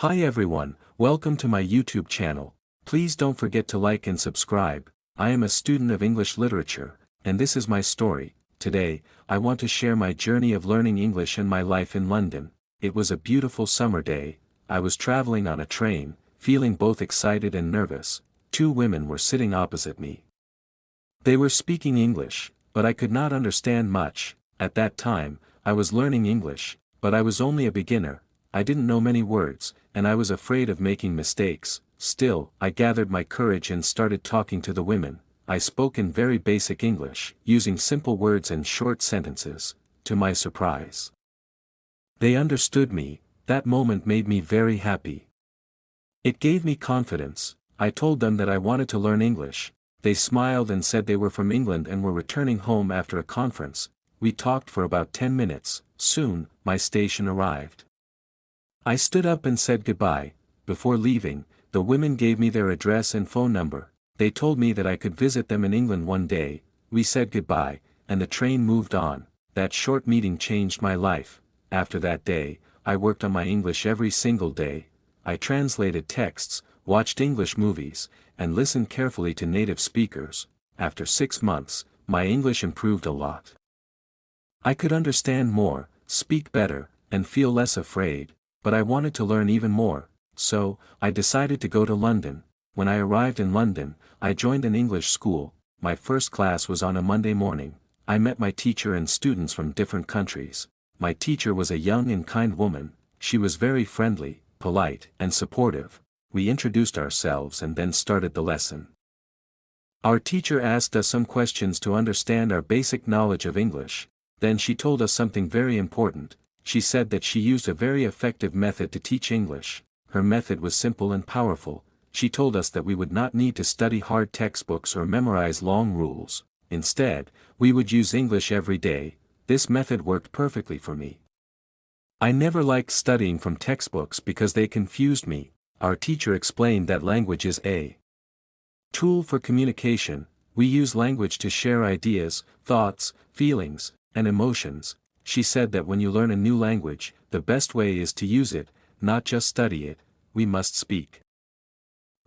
Hi everyone, welcome to my YouTube channel. Please don't forget to like and subscribe. I am a student of English literature, and this is my story. Today, I want to share my journey of learning English and my life in London. It was a beautiful summer day. I was traveling on a train, feeling both excited and nervous. Two women were sitting opposite me. They were speaking English, but I could not understand much. At that time, I was learning English, but I was only a beginner. I didn't know many words, and I was afraid of making mistakes. Still, I gathered my courage and started talking to the women. I spoke in very basic English, using simple words and short sentences. To my surprise, they understood me. That moment made me very happy. It gave me confidence. I told them that I wanted to learn English. They smiled and said they were from England and were returning home after a conference. We talked for about 10 minutes. Soon, my station arrived. I stood up and said goodbye. Before leaving, the women gave me their address and phone number. They told me that I could visit them in England one day. We said goodbye, and the train moved on. That short meeting changed my life. After that day, I worked on my English every single day. I translated texts, watched English movies, and listened carefully to native speakers. After 6 months, my English improved a lot. I could understand more, speak better, and feel less afraid. But I wanted to learn even more, so I decided to go to London. When I arrived in London, I joined an English school. My first class was on a Monday morning. I met my teacher and students from different countries. My teacher was a young and kind woman. She was very friendly, polite, and supportive. We introduced ourselves and then started the lesson. Our teacher asked us some questions to understand our basic knowledge of English. Then she told us something very important. She said that she used a very effective method to teach English. Her method was simple and powerful. She told us that we would not need to study hard textbooks or memorize long rules. Instead, we would use English every day. This method worked perfectly for me. I never liked studying from textbooks because they confused me. Our teacher explained that language is a tool for communication. We use language to share ideas, thoughts, feelings, and emotions. She said that when you learn a new language, the best way is to use it, not just study it. We must speak,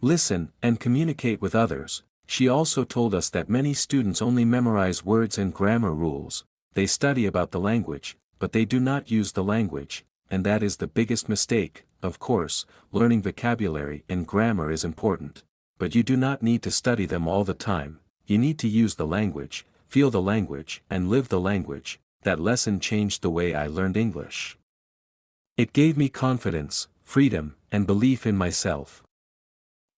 listen, and communicate with others. She also told us that many students only memorize words and grammar rules. They study about the language, but they do not use the language, and that is the biggest mistake. Of course, learning vocabulary and grammar is important, but you do not need to study them all the time. You need to use the language, feel the language, and live the language. That lesson changed the way I learned English. It gave me confidence, freedom, and belief in myself.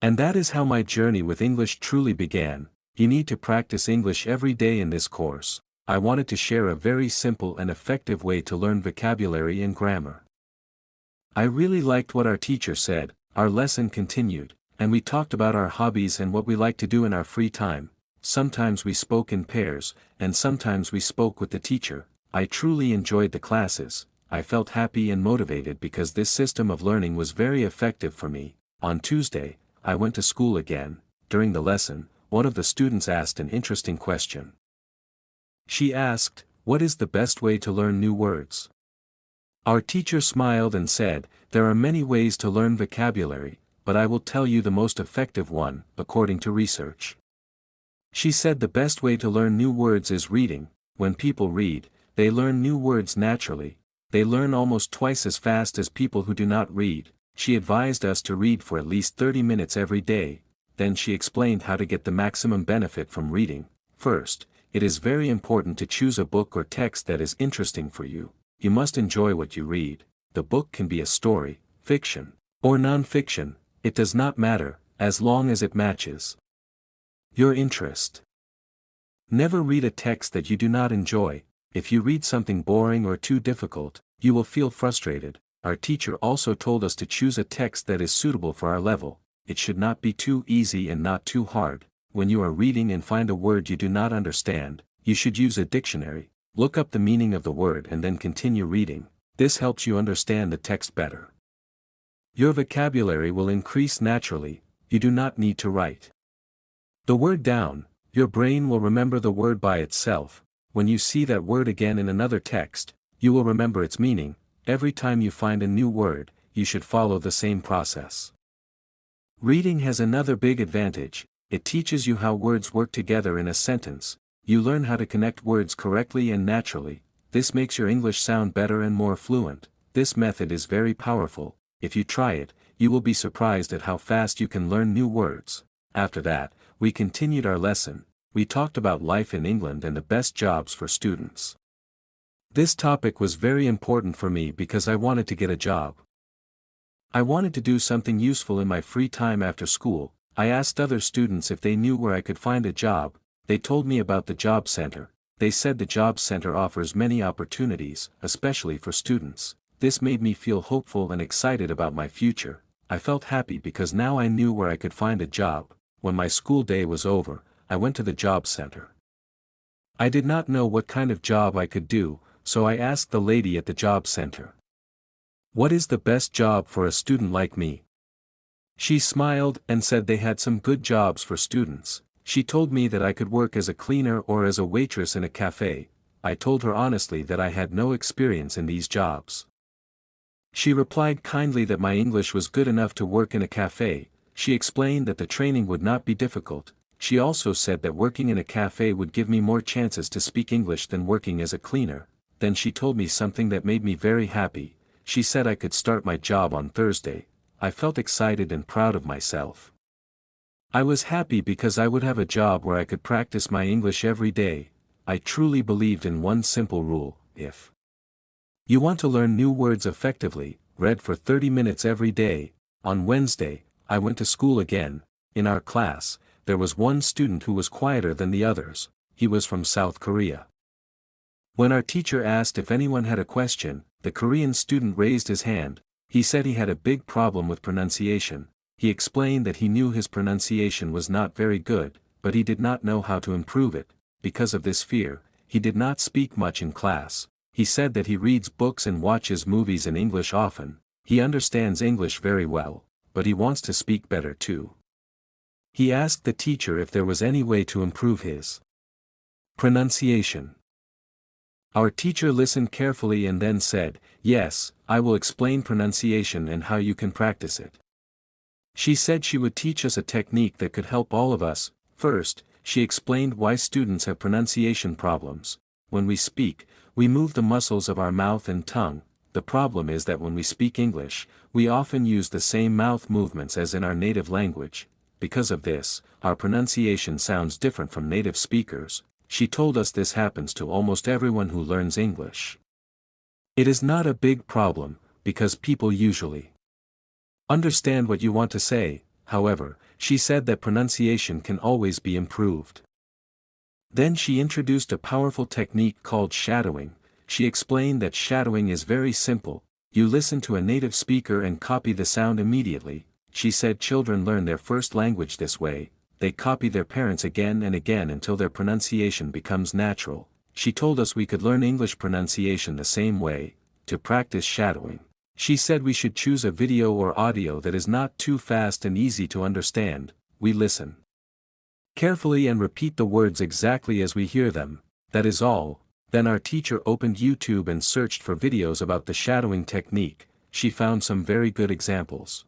And that is how my journey with English truly began. You need to practice English every day in this course. I wanted to share a very simple and effective way to learn vocabulary and grammar. I really liked what our teacher said. Our lesson continued, and we talked about our hobbies and what we like to do in our free time. Sometimes we spoke in pairs, and sometimes we spoke with the teacher. I truly enjoyed the classes. I felt happy and motivated because this system of learning was very effective for me. On Tuesday, I went to school again. During the lesson, one of the students asked an interesting question. She asked, "What is the best way to learn new words?" Our teacher smiled and said, "There are many ways to learn vocabulary, but I will tell you the most effective one, according to research." She said the best way to learn new words is reading. When people read, they learn new words naturally. They learn almost twice as fast as people who do not read. She advised us to read for at least 30 minutes every day. Then she explained how to get the maximum benefit from reading. First, it is very important to choose a book or text that is interesting for you. You must enjoy what you read. The book can be a story, fiction, or non-fiction. It does not matter, as long as it matches your interest. Never read a text that you do not enjoy. If you read something boring or too difficult, you will feel frustrated. Our teacher also told us to choose a text that is suitable for our level. It should not be too easy and not too hard. When you are reading and find a word you do not understand, you should use a dictionary. Look up the meaning of the word and then continue reading. This helps you understand the text better. Your vocabulary will increase naturally. You do not need to write the word down. Your brain will remember the word by itself. When you see that word again in another text, you will remember its meaning. Every time you find a new word, you should follow the same process. Reading has another big advantage. It teaches you how words work together in a sentence. You learn how to connect words correctly and naturally. This makes your English sound better and more fluent. This method is very powerful. If you try it, you will be surprised at how fast you can learn new words. After that, we continued our lesson. We talked about life in England and the best jobs for students. This topic was very important for me because I wanted to get a job. I wanted to do something useful in my free time after school. I asked other students if they knew where I could find a job. They told me about the job center. They said the job center offers many opportunities, especially for students. This made me feel hopeful and excited about my future. I felt happy because now I knew where I could find a job. When my school day was over, I went to the job center. I did not know what kind of job I could do, so I asked the lady at the job center, "What is the best job for a student like me?" She smiled and said they had some good jobs for students. She told me that I could work as a cleaner or as a waitress in a cafe. I told her honestly that I had no experience in these jobs. She replied kindly that my English was good enough to work in a cafe. She explained that the training would not be difficult. She also said that working in a cafe would give me more chances to speak English than working as a cleaner. Then she told me something that made me very happy. She said I could start my job on Thursday. I felt excited and proud of myself. I was happy because I would have a job where I could practice my English every day. I truly believed in one simple rule: if you want to learn new words effectively, read for 30 minutes every day. On Wednesday, I went to school again. In our class, there was one student who was quieter than the others. He was from South Korea. When our teacher asked if anyone had a question, the Korean student raised his hand. He said he had a big problem with pronunciation. He explained that he knew his pronunciation was not very good, but he did not know how to improve it. Because of this fear, he did not speak much in class. He said that he reads books and watches movies in English often. He understands English very well, but he wants to speak better too. He asked the teacher if there was any way to improve his pronunciation. Our teacher listened carefully and then said, "Yes, I will explain pronunciation and how you can practice it." She said she would teach us a technique that could help all of us. First, she explained why students have pronunciation problems. When we speak, we move the muscles of our mouth and tongue. The problem is that when we speak English, we often use the same mouth movements as in our native language. Because of this, our pronunciation sounds different from native speakers. She told us this happens to almost everyone who learns English. It is not a big problem, because people usually understand what you want to say. However, she said that pronunciation can always be improved. Then she introduced a powerful technique called shadowing. She explained that shadowing is very simple. You listen to a native speaker and copy the sound immediately. She said children learn their first language this way. They copy their parents again and again until their pronunciation becomes natural. She told us we could learn English pronunciation the same way. To practice shadowing, she said we should choose a video or audio that is not too fast and easy to understand. We listen carefully and repeat the words exactly as we hear them. That is all. Then our teacher opened YouTube and searched for videos about the shadowing technique. She found some very good examples.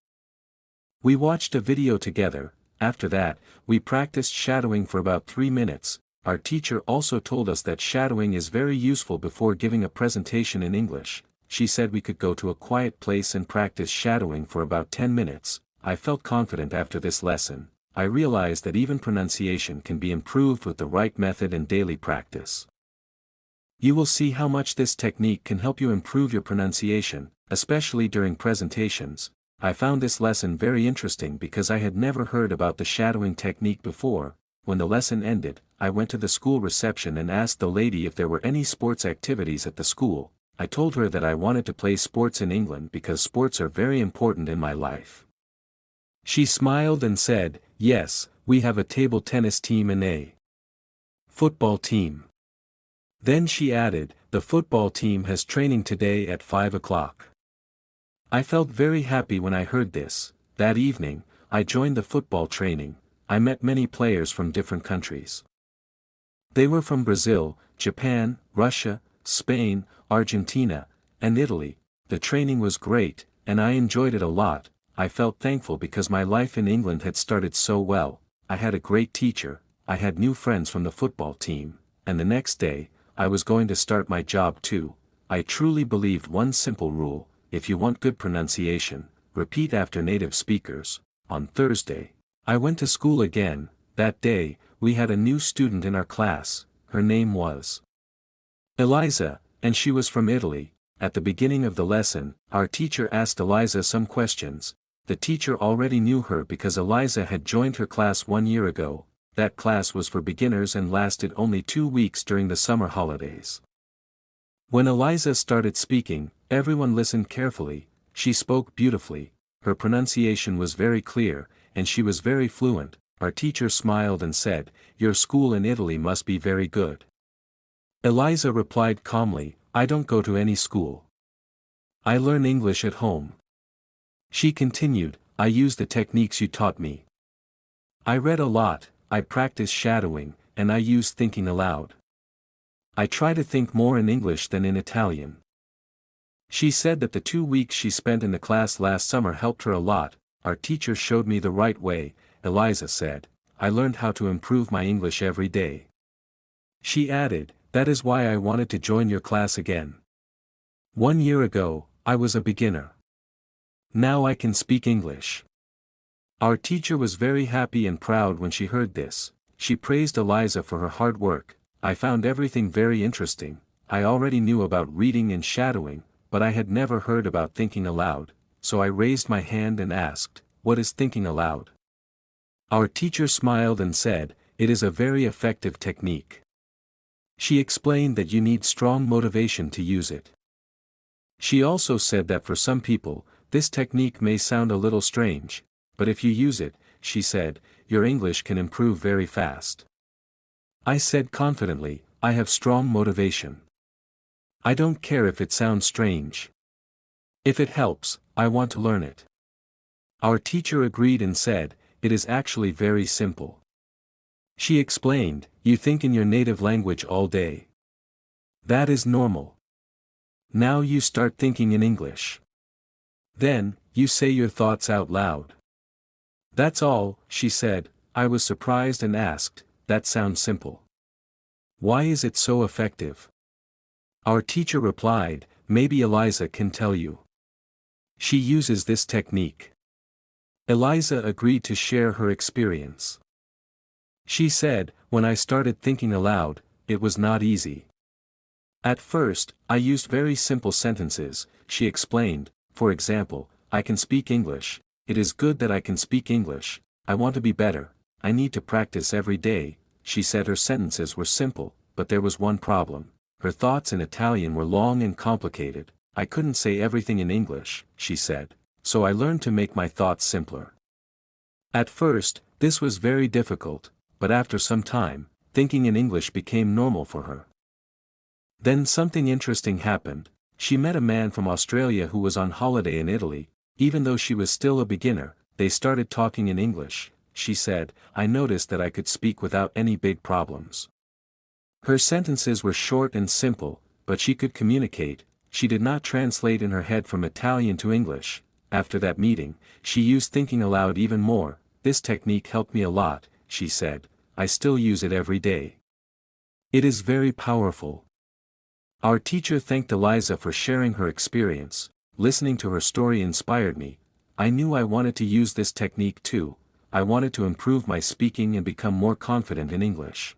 We watched a video together. After that, we practiced shadowing for about 3 minutes. Our teacher also told us that shadowing is very useful before giving a presentation in English. She said we could go to a quiet place and practice shadowing for about 10 minutes. I felt confident after this lesson. I realized that even pronunciation can be improved with the right method and daily practice. You will see how much this technique can help you improve your pronunciation, especially during presentations. I found this lesson very interesting because I had never heard about the shadowing technique before. When the lesson ended, I went to the school reception and asked the lady if there were any sports activities at the school. I told her that I wanted to play sports in England because sports are very important in my life. She smiled and said, "Yes, we have a table tennis team and a football team." Then she added, "The football team has training today at 5 o'clock. I felt very happy when I heard this. That evening, I joined the football training. I met many players from different countries. They were from Brazil, Japan, Russia, Spain, Argentina, and Italy. The training was great. and I enjoyed it a lot. I felt thankful because my life in England had started so well. I had a great teacher, I had new friends from the football team, and the next day, I was going to start my job too. I truly believed one simple rule: if you want good pronunciation, repeat after native speakers. On Thursday, I went to school again. That day, we had a new student in our class. Her name was Eliza, and she was from Italy. At the beginning of the lesson, our teacher asked Eliza some questions. The teacher already knew her because Eliza had joined her class 1 year ago. That class was for beginners and lasted only 2 weeks during the summer holidays. When Eliza started speaking, everyone listened carefully. She spoke beautifully, her pronunciation was very clear, and she was very fluent. Our teacher smiled and said, "Your school in Italy must be very good." Eliza replied calmly, "I don't go to any school. I learn English at home." She continued, "I use the techniques you taught me. I read a lot, I practice shadowing, and I use thinking aloud. I try to think more in English than in Italian." She said that the 2 weeks she spent in the class last summer helped her a lot. "Our teacher showed me the right way," Eliza said. "I learned how to improve my English every day." She added, "That is why I wanted to join your class again. 1 year ago, I was a beginner. Now I can speak English." Our teacher was very happy and proud when she heard this. She praised Eliza for her hard work. "I found everything very interesting. I already knew about reading and shadowing, but I had never heard about thinking aloud, so I raised my hand and asked, 'What is thinking aloud?' Our teacher smiled and said, 'It is a very effective technique.' She explained that you need strong motivation to use it. She also said that for some people, this technique may sound a little strange, but if you use it, she said, your English can improve very fast." I said confidently, "I have strong motivation. I don't care if it sounds strange. If it helps, I want to learn it." Our teacher agreed and said, "It is actually very simple." She explained, "You think in your native language all day. That is normal. Now you start thinking in English. Then, you say your thoughts out loud. That's all," she said. I was surprised and asked, "That sounds simple. Why is it so effective?" Our teacher replied, "Maybe Eliza can tell you. She uses this technique." Eliza agreed to share her experience. She said, "When I started thinking aloud, it was not easy. At first, I used very simple sentences," she explained. "For example, I can speak English. It is good that I can speak English. I want to be better. I need to practice every day." She said her sentences were simple, but there was one problem. Her thoughts in Italian were long and complicated. "I couldn't say everything in English," she said, "so I learned to make my thoughts simpler." At first, this was very difficult, but after some time, thinking in English became normal for her. Then something interesting happened. She met a man from Australia who was on holiday in Italy. Even though she was still a beginner, they started talking in English. She said, "I noticed that I could speak without any big problems." Her sentences were short and simple, but she could communicate. She did not translate in her head from Italian to English. After that meeting, she used thinking aloud even more. "This technique helped me a lot," she said. "I still use it every day. It is very powerful." Our teacher thanked Eliza for sharing her experience. Listening to her story inspired me. I knew I wanted to use this technique too. I wanted to improve my speaking and become more confident in English.